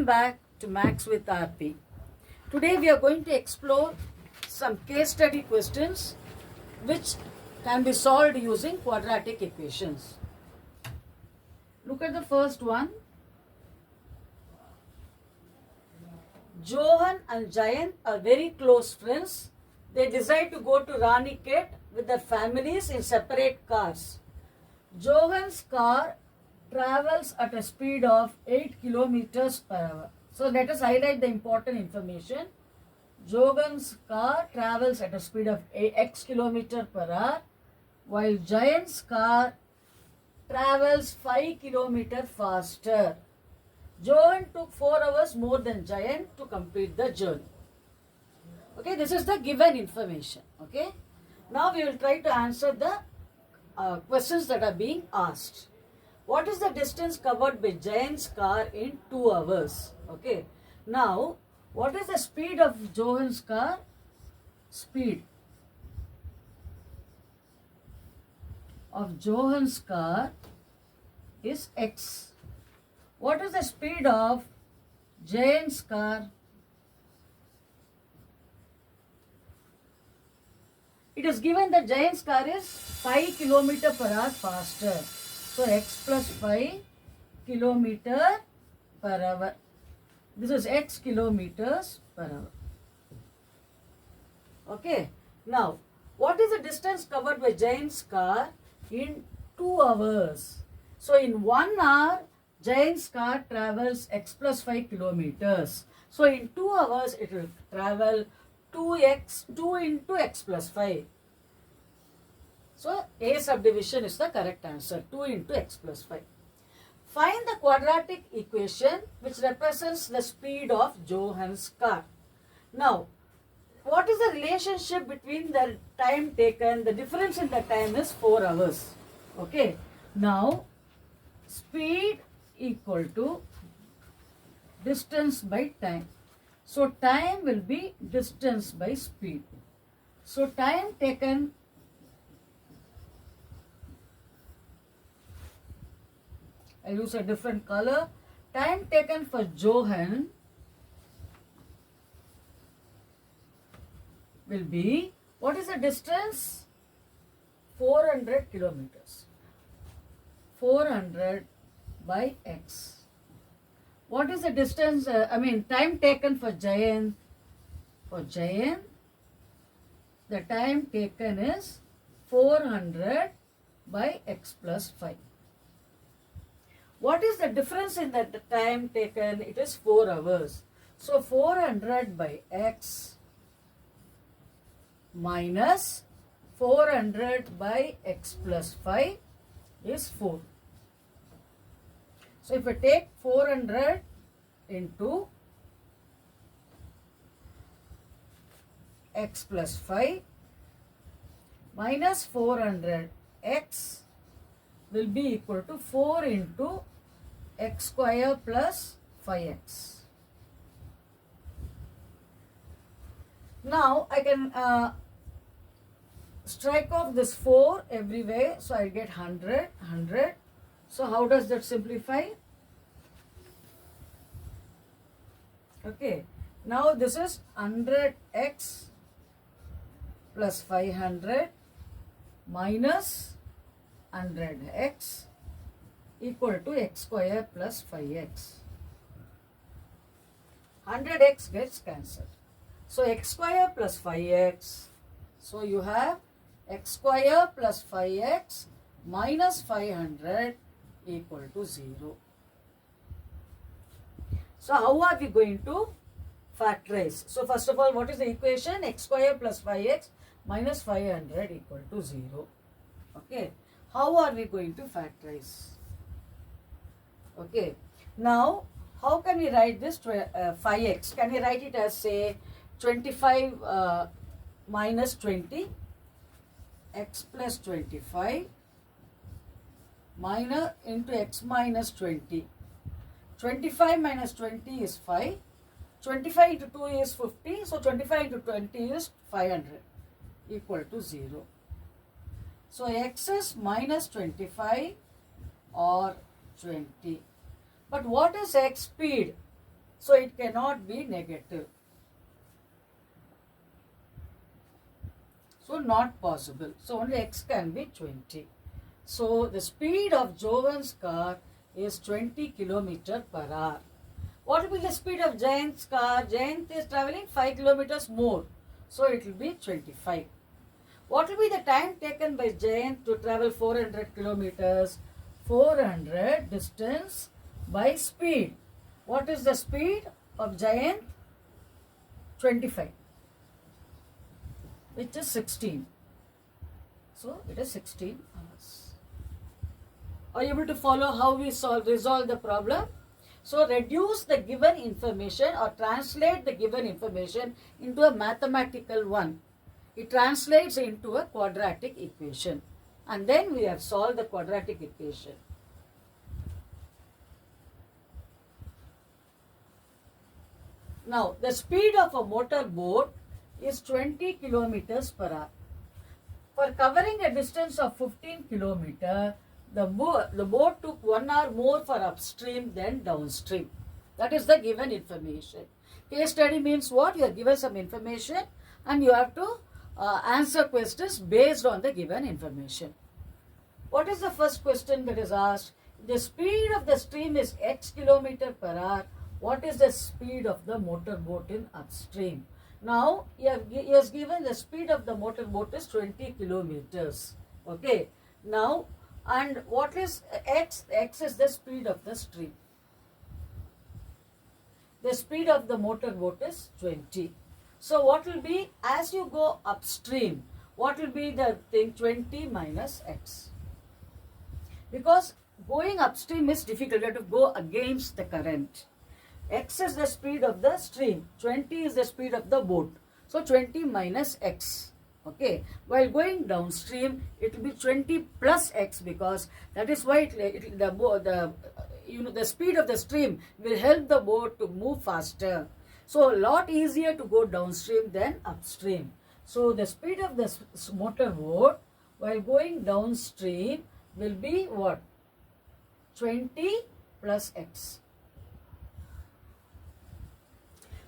Welcome back to Max with RP. Today we are going to explore some case study questions which can be solved using quadratic equations. Look at the first one. Johan and Jayant are very close friends. They decide to go to Ranikhet with their families in separate cars. Johan's car travels at a speed of 8 kilometers per hour. So let us highlight the important information. Johan's car travels at a speed of x kilometer per hour, while Jayant's car travels 5 kilometers faster. Johan took 4 hours more than Jayant to complete the journey. Okay, this is the given information. Okay, now we will try to answer the questions that are being asked. What is the distance covered by Jayant's car in 2 hours? Okay, now what is the speed of Johan's car? Speed of Johan's car is x. What is the speed of Jayant's car? It is given that Jayant's car is 5 km per hour faster. So x plus 5 km per hour. This is x kilometers per hour. Okay. Now, what is the distance covered by Jayant's car in 2 hours? So in 1 hour, Jayant's car travels x plus 5 kilometers. So in 2 hours, it will travel 2 into x plus 5. So A subdivision is the correct answer, 2 into x plus 5. Find the quadratic equation which represents the speed of Johan's car. Now, what is the relationship between the time taken? The difference in the time is 4 hours. Okay. Now, speed equal to distance by time. So, time will be distance by speed. So, time taken I use a different color. Time taken for Johan will be, what is the distance? 400 kilometers. 400 by x. What is the distance, time taken for Jayant? For Jayant, the time taken is 400 by x plus 5. What is the difference in the time taken? It is 4 hours. So 400 by x minus 400 by x plus 5 is 4. So if I take 400 into x plus 5 minus 400 x will be equal to 4 into x square plus 5x. Now I can strike off this 4 everywhere, so I get 100, 100. So how does that simplify? Okay, now this is 100x plus 500 minus 100x equal to x square plus 5x. 100x gets cancelled. So x square plus 5x. So you have x square plus 5x minus 500 equal to 0. So how are we going to factorize? So first of all, what is the equation? X square plus 5x minus 500 equal to 0. Okay. How are we going to factorize? Okay. Now, how can we write this 5x? Can we write it as, say, 25 minus 20, x plus 25 minus into x minus 20. 25 minus 20 is 5. 25 into 2 is 50. So 25 into 20 is 500 equal to 0. So x is minus 25 or 20. But what is x speed? So it cannot be negative. So not possible. So only x can be 20. So the speed of Johan's car is 20 kilometer per hour. What will be the speed of Jayant's car? Jayant is traveling 5 kilometers more. So it will be 25. What will be the time taken by Jayant to travel 400 kilometers? 400 distance by speed. What is the speed of Jayant? 25, which is 16. So it is 16 hours. Are you able to follow how we resolve the problem? So reduce the given information or translate the given information into a mathematical one. It translates into a quadratic equation. And then we have solved the quadratic equation. Now, the speed of a motor boat is 20 kilometers per hour. For covering a distance of 15 kilometers, the boat took 1 hour more for upstream than downstream. That is the given information. Case study means what? You are given some information and you have to answer questions based on the given information. What is the first question that is asked? The speed of the stream is x kilometer per hour. What is the speed of the motor boat in upstream? Now, he has given the speed of the motor boat is 20 kilometers. Okay. Now, and what is x? X is the speed of the stream. The speed of the motor boat is 20. So, what will be, as you go upstream, what will be the thing? 20 minus x. Because going upstream is difficult. You have to go against the current. X is the speed of the stream. 20 is the speed of the boat. So 20 minus x. Okay. While going downstream, it will be 20 plus x, because that is why the speed of the stream will help the boat to move faster. So a lot easier to go downstream than upstream. So the speed of the motor boat while going downstream will be what? 20 plus x.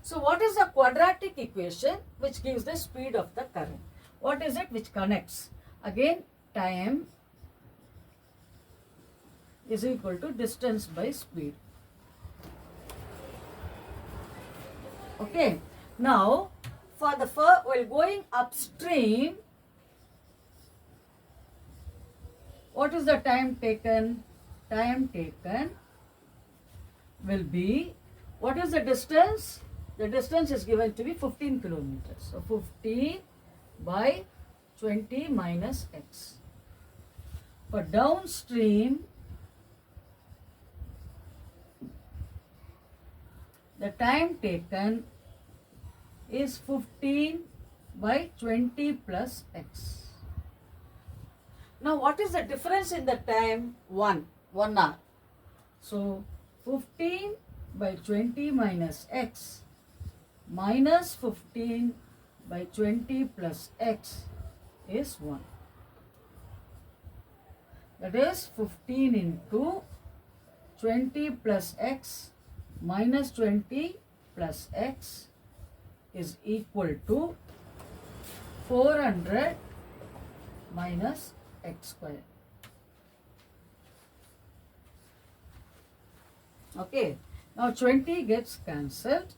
So what is the quadratic equation which gives the speed of the current? What is it which connects? Again, time is equal to distance by speed. Okay. Now, for the while going upstream, what is the time taken? Time taken will be, what is the distance? The distance is given to be 15 kilometers. So 15 by 20 minus x. For downstream, the time taken is 15 by 20 plus x. Now what is the difference in the time? 1 hour. So 15 by 20 minus x minus 15 by 20 plus x is 1. That is 15 into 20 plus x minus 20 plus x is equal to 400 minus x square. Okay. Now 20 gets cancelled.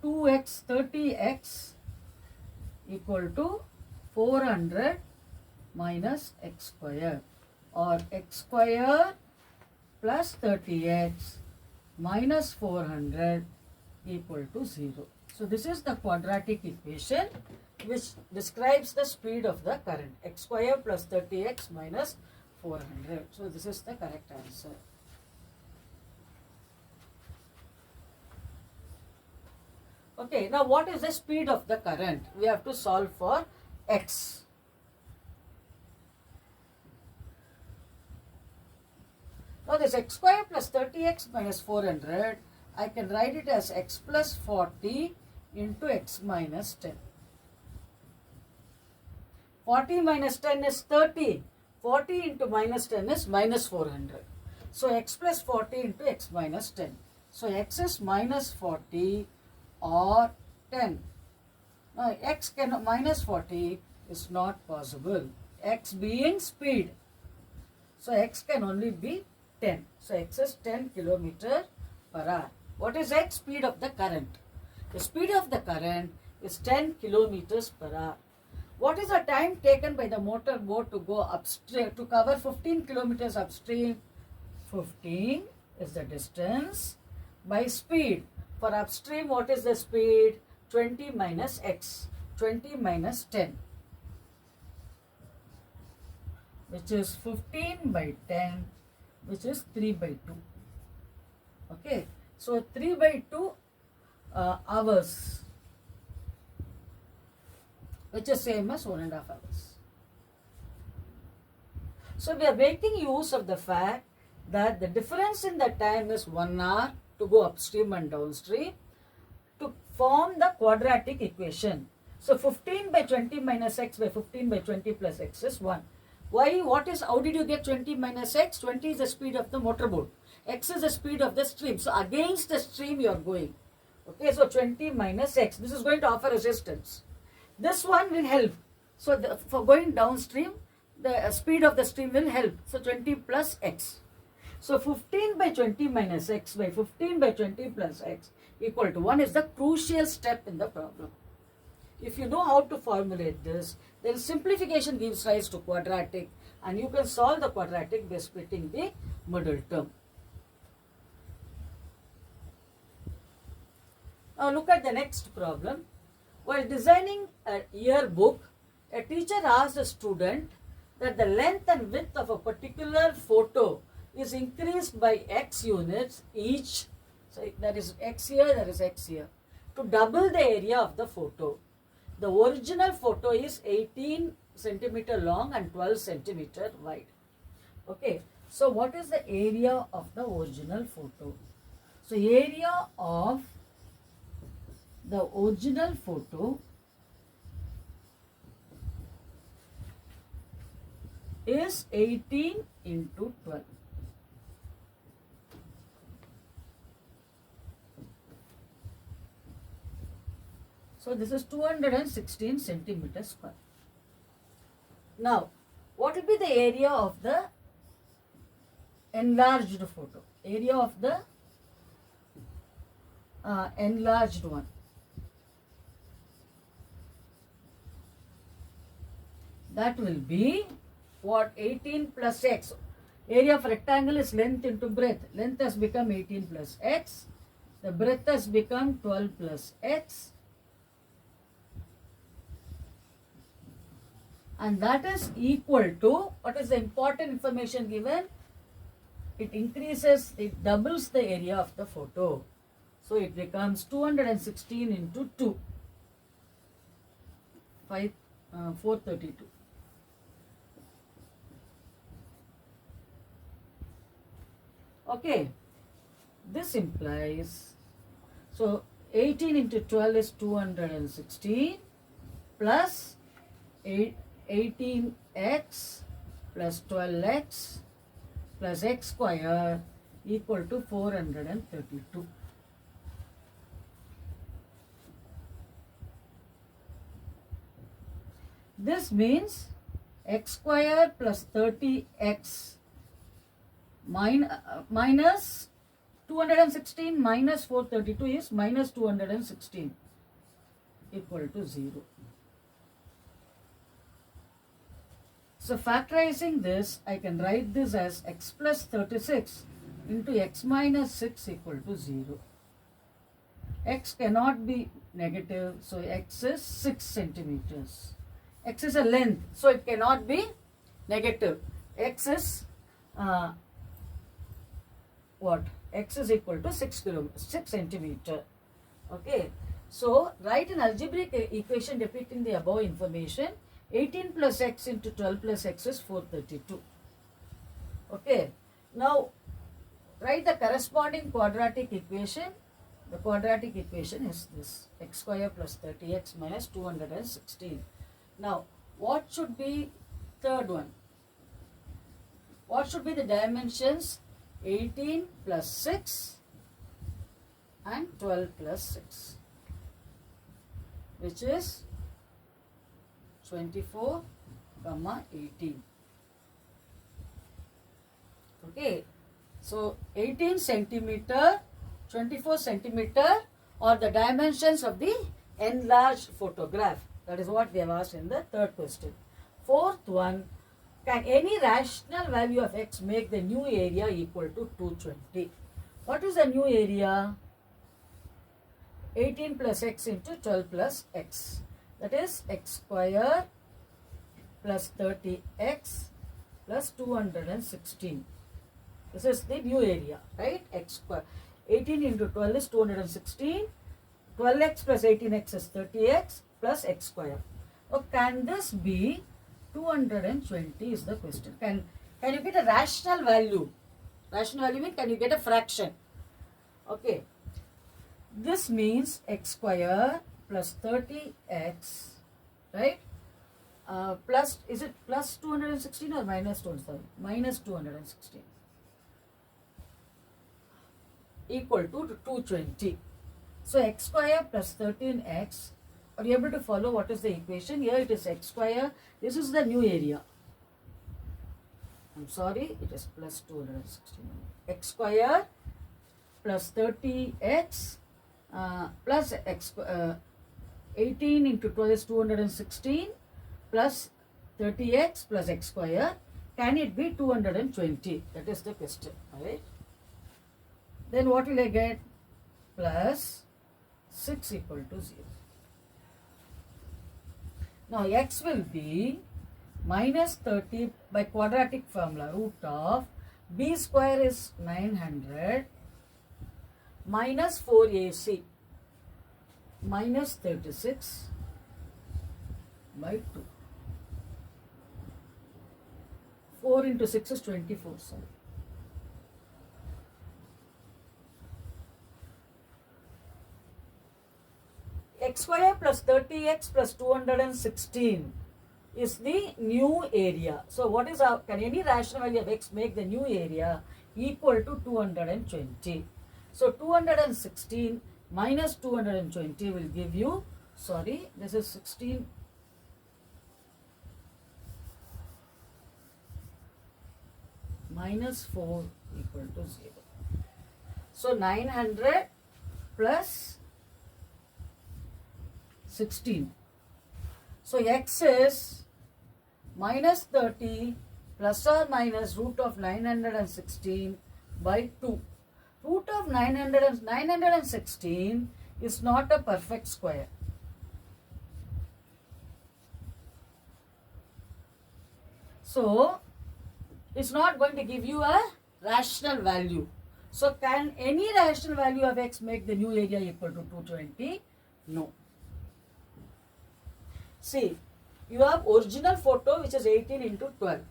2x 30x equal to 400 minus x square, or x square plus 30x minus 400 equal to 0. So this is the quadratic equation which describes the speed of the current. X square plus 30x minus 400. So this is the correct answer. Okay, now what is the speed of the current? We have to solve for x. Now this x square plus 30x minus 400, I can write it as x plus 40 into x minus 10. 40 minus 10 is 30. 40 into minus 10 is minus 400. So x plus 40 into x minus 10. So x is minus 40 or 10. Now x cannot, minus 40 is not possible. X being speed. So x can only be 10. So x is 10 kilometer per hour. What is x? Speed of the current. The speed of the current is 10 kilometers per hour. What is the time taken by the motor boat to go upstream, to cover 15 kilometers upstream? 15 is the distance by speed. For upstream, what is the speed? 20 minus x. 20 minus 10. Which is 15 by 10, which is 3 by 2. Okay. So 3 by 2 hours, which is same as 1.5 hours. So we are making use of the fact that the difference in the time is 1 hour to go upstream and downstream to form the quadratic equation. So 15 by 20 minus x by 15 by 20 plus x is 1. Why? How did you get 20 minus x? 20 is the speed of the motorboat. X is the speed of the stream. So against the stream you are going. Okay, so 20 minus x. This is going to offer resistance. This one will help. So for going downstream, the speed of the stream will help. So 20 plus x. So 15 by 20 minus x by 15 by 20 plus x equal to 1 is the crucial step in the problem. If you know how to formulate this, then simplification gives rise to quadratic, and you can solve the quadratic by splitting the middle term. Now look at the next problem. While designing a yearbook, a teacher asked a student that the length and width of a particular photo is increased by x units each. So there is x here, there is x here. To double the area of the photo. The original photo is 18 centimeter long and 12 centimeter wide. Okay. So what is the area of the original photo? So area of the original photo is 18 into 12. So this is 216 centimeters square. Now, what will be the area of the enlarged photo? Area of the enlarged one. That will be what? 18 plus x. Area of rectangle is length into breadth. Length has become 18 plus x. The breadth has become 12 plus x. And that is equal to, what is the important information given? It increases, it doubles the area of the photo. So it becomes 216 into 2. 432. Okay. This implies, so 18 into 12 is 216 plus 18x plus 12x plus x square equal to 432. This means x square plus 30x minus 216 minus 432 is minus 216 equal to 0. So factorizing this, I can write this as x plus 36 into x minus 6 equal to 0. X cannot be negative, so x is 6 centimeters. X is a length, so it cannot be negative. X is what? X is equal to 6 centimeter. Okay. So write an algebraic equation depicting the above information. 18 plus x into 12 plus x is 432. Okay. Now write the corresponding quadratic equation. The quadratic equation is this: x square plus 30x minus 216. Now what should be third one? What should be the dimensions? 18 plus 6 and 12 plus 6, which is 24, 18. Okay, so 18 centimeter, 24 centimeter are the dimensions of the enlarged photograph. That is what they have asked in the third question. Fourth one, can any rational value of x make the new area equal to 220? What is the new area? 18 plus x into 12 plus x. That is x square plus 30x plus 216. This is the new area, right? X square. 18 into 12 is 216. 12x plus 18x is 30x plus x square. So can this be 220 is the question. Can you get a rational value? Rational value means can you get a fraction? Okay. This means x square plus 30x, right? Plus, is it plus 216 or minus 216? Minus 216 equal to 220. So x square plus 13x. Are you able to follow what is the equation? Here it is x square. This is the new area. I'm sorry, it is plus 216. X square plus 30x plus x 18 into 12 is 216 plus 30x plus x square. Can it be 220? That is the question. Alright. Then what will I get? Plus 6 equal to 0. Now x will be minus 30 by quadratic formula, root of b square is 900 minus 4ac minus 36 by 2. 4 into 6 is 24. Sorry. X square plus 30x plus 216 is the new area. So what is our, can any rational value of x make the new area equal to 220? So 216 minus 220 will give you, sorry, this is 16 minus 4 equal to 0. So 900 plus 16. So x is minus 30 plus or minus root of 916 by 2. Root of 916 is not a perfect square. So it's not going to give you a rational value. So can any rational value of x make the new area equal to 220? No. See, you have original photo which is 18 into 12.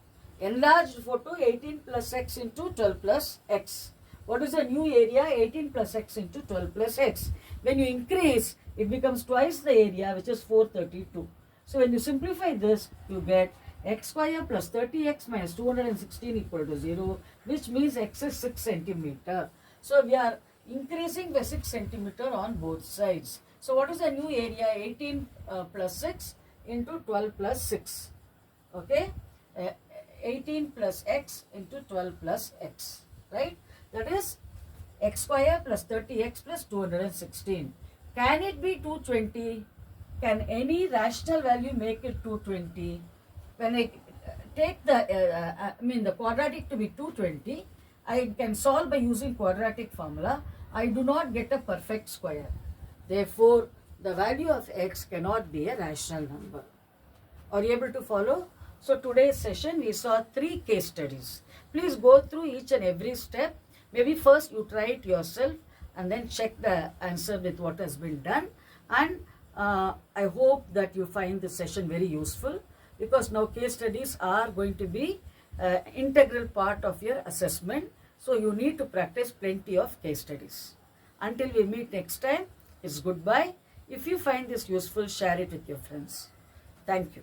Enlarged photo 18 plus x into 12 plus x. What is the new area? 18 plus x into 12 plus x. When you increase, it becomes twice the area, which is 432. So when you simplify this, you get x square plus 30x minus 216 equal to 0, which means x is 6 centimeter. So we are increasing by 6 centimeter on both sides. So what is the new area? 18 plus 6 into 12 plus 6. Okay? 18 plus x into 12 plus x. Right? That is x square plus 30x plus 216. Can it be 220? Can any rational value make it 220? When I take the quadratic to be 220, I can solve by using quadratic formula. I do not get a perfect square. Therefore, the value of x cannot be a rational number. Are you able to follow? So today's session we saw 3 case studies. Please go through each and every step. Maybe first you try it yourself and then check the answer with what has been done. And I hope that you find this session very useful, because now case studies are going to be integral part of your assessment. So you need to practice plenty of case studies. Until we meet next time, it's goodbye. If you find this useful, share it with your friends. Thank you.